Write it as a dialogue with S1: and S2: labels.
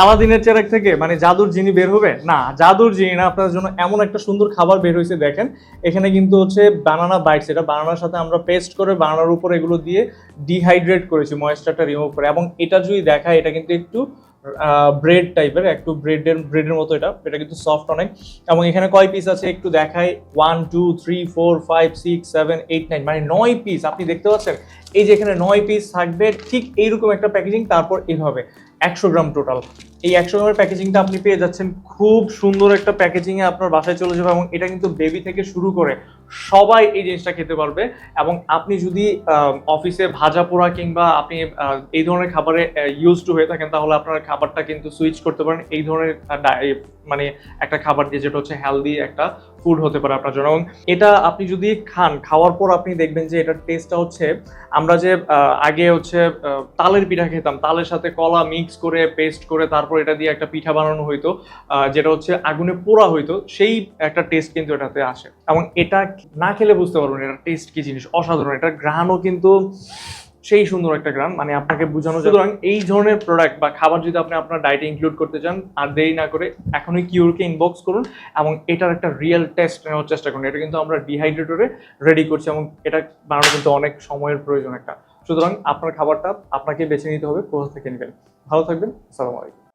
S1: আলাদিনের চেরাগ থেকে মানে জাদুর জিনি বের হবে না, জাদুর জিনি না, আপনার জন্য এমন একটা সুন্দর খাবার বের হয়েছে দেখেন। এখানে কিন্তু হচ্ছে বানানা বাইটস, এটা বানানার সাথে আমরা পেস্ট করে বানানার উপর এগুলো দিয়ে ডিহাইড্রেট করেছি ময়েশ্চারটা রিমুভ করে। এবং এটা যদি দেখায় এটা কিন্তু একটু ব্রেড টাইপের, একটু ব্রেডের মতো, এটা এটা কিন্তু সফট অনেক। এবং এখানে কয় পিস আছে একটু দেখাই, 1 2 3 4 5 6 7 8 9, মানে 9 পিস আপনি দেখতে পাচ্ছেন। এই যে এখানে 9 পিস থাকবে ঠিক এইরকম একটা প্যাকেজিং, তারপর এইভাবে 100 গ্রাম টোটাল। এই 100 গ্রামের প্যাকেজিংটা আপনি পেয়ে যাচ্ছেন খুব সুন্দর একটা প্যাকেজিংয়ে, আপনার বাসায় চলে যাবে। এবং এটা কিন্তু বেবি থেকে শুরু করে সবাই এই জিনিসটা খেতে পারবে। এবং আপনি যদি অফিসে ভাজা পোড়া কিংবা আপনি এই ধরনের খাবারে ইউজ টু হয়ে থাকেন, তাহলে আপনার খাবারটা কিন্তু সুইচ করতে পারেন এই ধরনের মানে একটা খাবার দিয়ে, যেটা হচ্ছে হেলদি একটা ফুড হতে পারে আপনার জন্য। এবং এটা আপনি যদি খান, খাওয়ার পর আপনি দেখবেন যে এটার টেস্টটা হচ্ছে, আমরা যে আগে হচ্ছে তালের পিঠা খেতাম, তালের সাথে কলা মিক্স করে পেস্ট করে তারপর এটা দিয়ে একটা পিঠা বানানো হইতো, যেটা হচ্ছে আগুনে পোড়া হইতো, সেই একটা টেস্ট কিন্তু এটাতে আসে। এবং এটা না খেলে বুঝতে পারবেন এটার টেস্ট কি জিনিস, অসাধারণ। এটার ঘ্রাণও কিন্তু সেই সুন্দর একটা গ্রাম, মানে আপনাকে বোঝানো যায়। সুতরাং এই ধরনের প্রোডাক্ট বা খাবার যদি আপনি আপনার ডায়েটে ইনক্লুড করতে চান, আর দেরি না করে এখনই কিউরকে ইনবক্স করুন এবং এটার একটা রিয়েল টেস্ট নেওয়ার চেষ্টা করুন। এটা কিন্তু আমরা ডিহাইড্রেটরে রেডি করছি এবং এটা বানানো কিন্তু অনেক সময়ের প্রয়োজন একটা। সুতরাং আপনার খাবারটা আপনাকে বেছে নিতে হবে, কোথা থেকে নেবেন। ভালো থাকবেন, আসসালামু আলাইকুম।